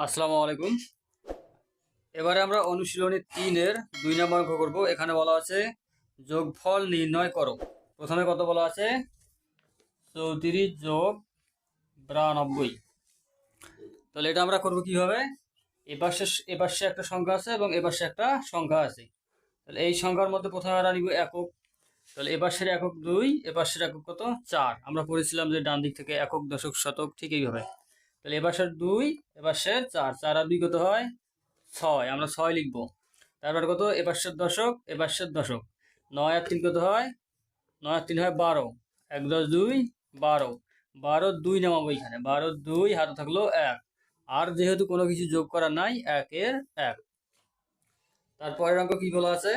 আসসালামু আলাইকুম। এবারে আমরা অনুশীলনী 3-এর 2 নম্বর অঙ্ক করব। এখানে বলা আছে যোগফল নির্ণয় করো। প্রথমে কত বলা আছে? 34 যোগ 92। তাহলে এটা আমরা করব কিভাবে? এপাশে একটা সংখ্যা আছে এবং এপাশে একটা সংখ্যা আছে। তাহলে এই সংখ্যার মধ্যে প্রথমে আমরা নিব একক। তাহলে এপাশের একক 2, এপাশের একক কত? 4। আমরা পড়েছিলাম যে ডান দিক থেকে একক, দশক, শতক, ঠিক এইভাবে। তাহলে এপাশের 2, এপাশের 4, 4 আর 2 কত হয়? 6। আমরা 6 লিখবো। তারপর কত? এপাশের দশক, এপাশের দশক। 9 আর 3 কত হয়? 9 আর 3 হয় 12। 1 10 2 12। 12 2 নামাবো এখানে। 12 2 হাতে থাকলো 1। আর যেহেতু কোনো কিছু যোগ করা নাই, 1 এর 1। তারপরের অঙ্ক কি বলা আছে?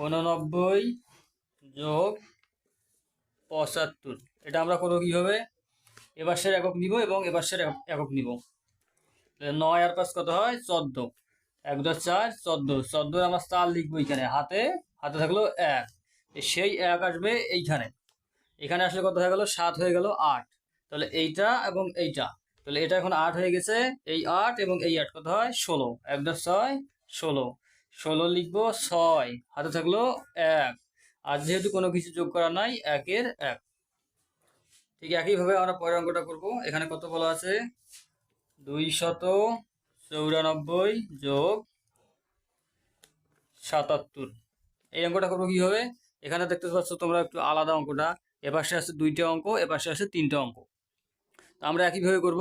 89 যোগ 75। এটা আমরা করবো কিভাবে? এপাশের একক নিব এবং এপাশের একক নিব। 9 আর 5 কত হয়? 14। 1 10 4 14। 14 আমরা 4 লিখবো এখানে। হাতে থাকলো 1। সেই 1 আসবে এইখানে। এখানে আসলে কত হয়ে গেল? 7 হয়ে গেল 8। তাহলে এইটা এবং এইটা, তাহলে এটা এখন 8 হয়ে গেছে। এই 8 এবং এই 8 কত হয়? 16। 1 10 6 16। 16 লিখবো 6, হাতে থাকলো 1। আর যেহেতু কোনো কিছু যোগ করা নাই, 1 এর 1। ঠিক একইভাবে আমরা পরের অঙ্কটা করব। এখানে কত বলা আছে? 294 যোগ 77। এই অঙ্কটা করবো কিভাবে? এখানে দেখতে পাচ্ছ তোমরা একটু আলাদা অঙ্কটা। এপাশে আছে 2টা অঙ্ক, এপাশে আছে 3টা অঙ্ক। তো আমরা একইভাবে করব।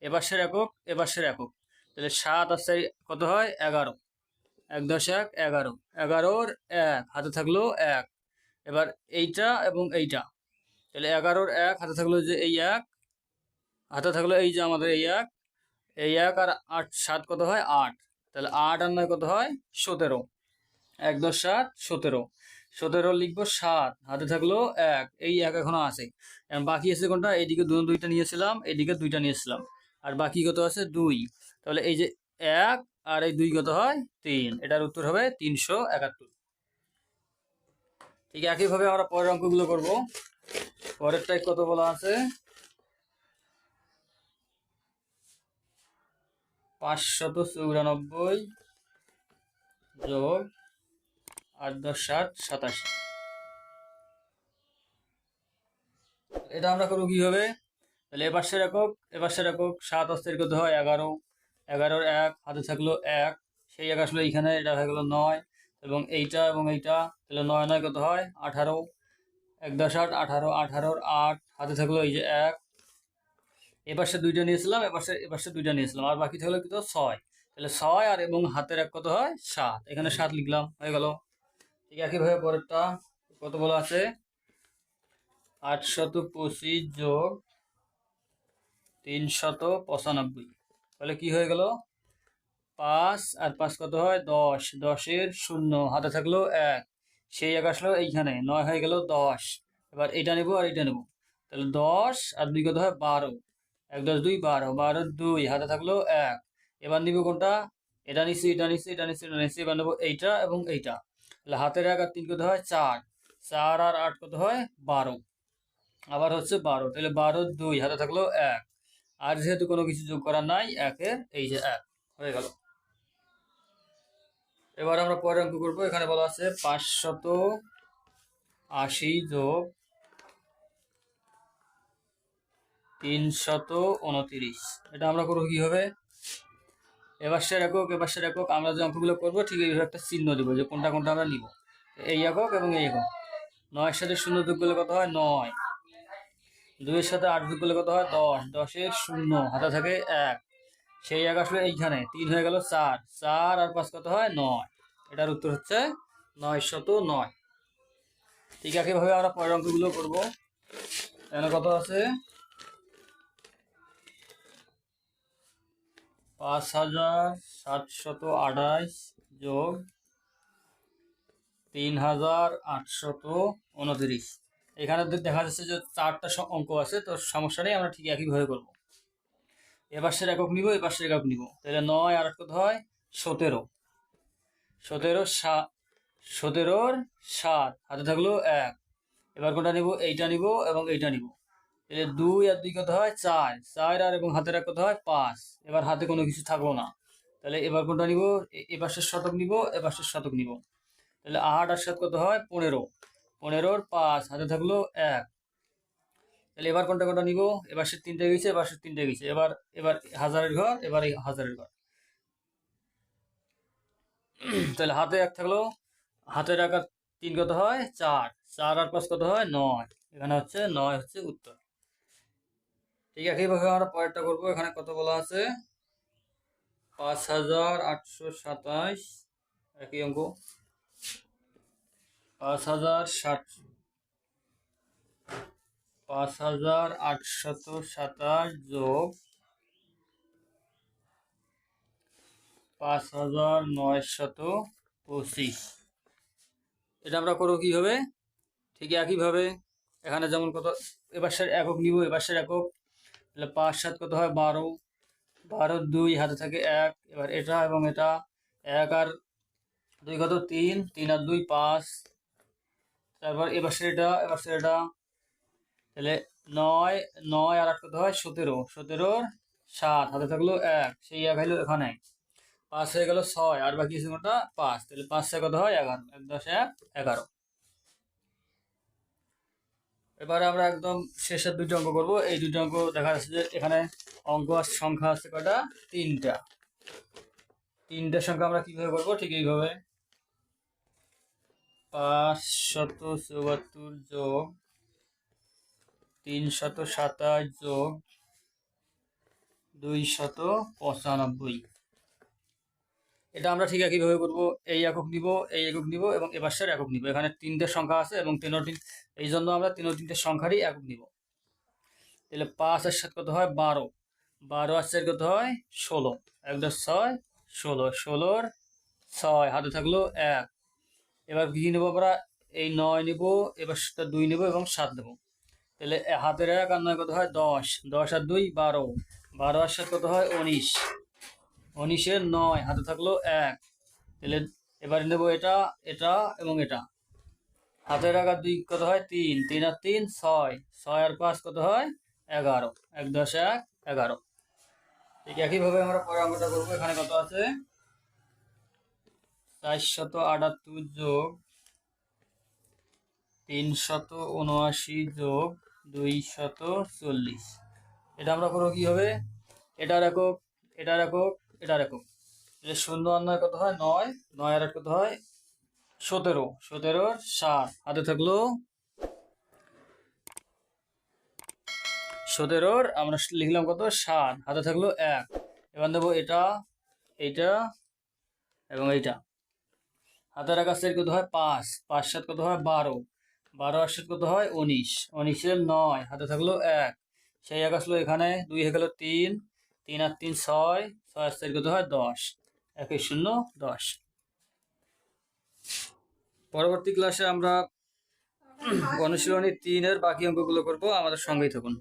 এপাশের একক, এপাশের একক। তাহলে 7 আছে কত হয়? 11। 1 10 1 11। 11-র 1 হাতে থাকলো 1। এবার এইটা এবং এইটা, তাহলে 11-র 1 হাতে থাকলো যে এই 1, হাতে থাকলো এই যে আমাদের এই 1। এই 1 আর 8 7 কত হয়? 8। তাহলে 8 আর 9 কত হয়? 17। 1 10 7 17। 17 লিখবো 7, হাতে থাকলো 1। এই 1 এখনো আছে। এখন বাকি আছে কোনটা? এইদিকে 2টা নিয়েছিলাম, এইদিকে 2টা নিয়েছিলাম। আর বাকি কত আছে? 2। তাহলে এই যে 1 আর এই 2 কত হয়? 3। এটার উত্তর হবে 371। ঠিক একইভাবে আমরা পরের অঙ্কগুলো করব। পরেরটাই কত বলা আছে? 594 যোগ 8 10 7 87। এটা আমরা করবো কিভাবে? তাহলে এপাশের একক, এপাশের একক। 7 অস্তের কত হয়? 11। 11-র 1 হাতে থাকলো 1। সেই 1 আসলো এইখানে, এটা হয়ে গেল 9। এবং এইটা এবং এইটা, তাহলে 9 9 কত হয়? 18। 1 10 8 18। 18-র 8 হাতে থাকলো এই যে 1। এপাশে 2টা নিয়েছিলাম, এপাশে 2টা নিয়েছিলাম। আর বাকি থাকলো কত? 6। তাহলে 6 আর এবং হাতের 1 কত হয়? 7। এখানে 7 লিখলাম, হয়ে গেল। ঠিক একইভাবে পরেরটা কত বলা আছে? 825 যোগ 395। তাহলে কি হয়ে গেল? 5 আর 5 কত হয়? 10। 10-এর 0 হাতে থাকলো 1। সেই 1 আসলো এইখানে, 9 হয়ে গেল 10। এবার এটা নেব আর এটা নেব। তাহলে 10 আর 2 কত হয়? 12। 1 10 2 12। 12 2 হাতে থাকলো 1। এবার নিব কোনটা? এটা নিচ্ছি, এটা নিচ্ছি, এটা নিচ্ছি, এটা নিচ্ছি। এবার নেবো এইটা এবং এইটা। তাহলে হাতের 1 আর 3 কত হয়? 4। 4 আর 8 কত হয়? 12। আবার হচ্ছে 12। তাহলে 12 2 হাতে থাকলো 1। আর যেহেতু কোনো কিছু যোগ করা নাই, 1 এর এই যে 1 হয়ে গেল। এবার আমরা পরের অঙ্ক করবো। এখানে বলা আছে 580 যোগ 329। এটা আমরা করবো কিভাবে? এপাশের একক, এপাশের একক। আমরা যে অঙ্কগুলো করবো ঠিক এইভাবে একটা চিহ্ন দিব যে কোনটা কোনটা আমরা নিব। এই একক এবং এই একক। 9-এর সাথে 0 যোগ করলে কত হয়? 9। 2-এর সাথে 8 যোগ করলে কত হয়? 10। 10-এর 0 হাতে থাকে 1। সেই 1 আসলে এইখানে, 3 হয়ে গেল 4। 4 আর 5 কত হয়? 9। এটার উত্তর হচ্ছে 909। ঠিক একইভাবে আমরা পরের অঙ্কগুলো করবো। এখানে কত আছে? 5728 যোগ 3829। এখানে দেখা যাচ্ছে যে 4টা অঙ্ক আছে, তো সমস্যা নেই, আমরা ঠিক একইভাবে করবো। এপাশের একক নিব, এপাশের একক নিব। তাহলে 9 আর 8 কত হয়? 17। 17-র 7 হাতে থাকলো 1। এবার কোনটা নিব? এইটা নিব এবং এইটা নিব। তাহলে 2 আর 2 কত হয় 4, 4 আর এবং হাতের এক কত হয় 5। এবার হাতে কোনো কিছু থাকলো না, তাহলে এবার কোনটা নিব, এপাশের শতক নিব, এপাশের শতক নিব। তাহলে 8 আর 7 কত হয় 15, 15 5 হাতে থাকলো 1। তাহলে এবার কোনটা কোনটা নিব, এপাশের 3টে গেছে, এপাশের 3টে গেছে। এবার এবার হাজারের ঘর, এবার এই হাজারের ঘর। তাহলে হাতে 1 থাকলো, হাতের এক আর 3 কত হয় 4, 4 আর 5 কত হয় 9। এখানে হচ্ছে 9 হচ্ছে উত্তর। ঠিক একইভাবে আমরা পরেরটা করবো। এখানে কত বলা আছে 5827, একই অঙ্ক 5827 যোগ 5925। এটা আমরা করবো কিভাবে, ঠিক একইভাবে এখানে যেমন কত এপাশের একক নিব, এপাশের একক। তাহলে 5 7 কত হয় 12, 12 2 হাতে থাকে 1। এবার এটা এবং এটা, 1 আর 2 কত 3, 3 আর 2 5। তারপর এপাশের এটা, এপাশের এটা। তাহলে 9, 9 আর 8 কত হয় 17, 17 7 হাতে থাকলো 1, সেই 1 হইলো এখানে। 5 হয়ে গেল 6 আর বাকি আছে কোনটা 5। তাহলে 5 6 কত হয় 11, 1 10 1 11। এবারে আমরা একদম শেষের দুটো অঙ্ক করব। এই দুটো অঙ্ক দেখা যাচ্ছে যে এখানে অঙ্ক আর সংখ্যা আছে কয়টা, 3টা। 3টে সংখ্যা আমরা কিভাবে করবো, ঠিক এইভাবে 574 যোগ 327 যোগ 295। এটা আমরা ঠিক একইভাবে করবো। এই একক নিব, এই একক নিব এবং এপাশের একক নিব। এখানে 3টে সংখ্যা আছে এবং এই জন্য আমরা 3টে সংখ্যারই একক নিব। তাহলে 5 আর 7 কত হয় 12, 12 আর 4 কত হয় 16, 1 10 6 16, 16 6 হাতে থাকলো 1। এবার কি নেবো আমরা, এই 9 নিব, এবার 2 নেব এবং 7 দেবো। তাহলে হাতের 1 আর 9 কত হয় 10, 10 আর 2 12, 12 আর 7 কত হয় 19, 19 9 হাতে থাকলো 1। তাহলে এবার নেব এটা, এটা এবং এটা। হাতের 1 আর 2 কত হয় 3, 3 আর 3 6, 6 আর 5 কত হয় 11, 1 10 1 11। ঠিক একইভাবে আমরা পরে অঙ্কটা করবো। এখানে কত আছে 478 যোগ 379 যোগ 240। এটা আমরা করবো কি হবে, এটার একক, এটার একক, এটার একক। 0 আর 9 কত হয় 9, 9 আর 8 কত হয় 17, 17 7 হাতে থাকলো 17 আমরা লিখলাম কত 7 হাতে থাকলো 1। এবার দেবো এটা, এইটা এবং এইটা। হাতের এক সেট কত হয় 5, 5 7 কত হয় 12, 12 আর 7 কত হয় 19, 19 9 হাতে থাকলো 1। সেই 1 আসলো এখানে, 2 হয়ে গেল 3, 3 আর 3 6, 6 আর 4 কত হয় 10, 1 0 10। পরবর্তী ক্লাসে আমরা অনুশীলনী 3 এর বাকি অঙ্কগুলো করব। আমাদের সঙ্গেই থাকুন।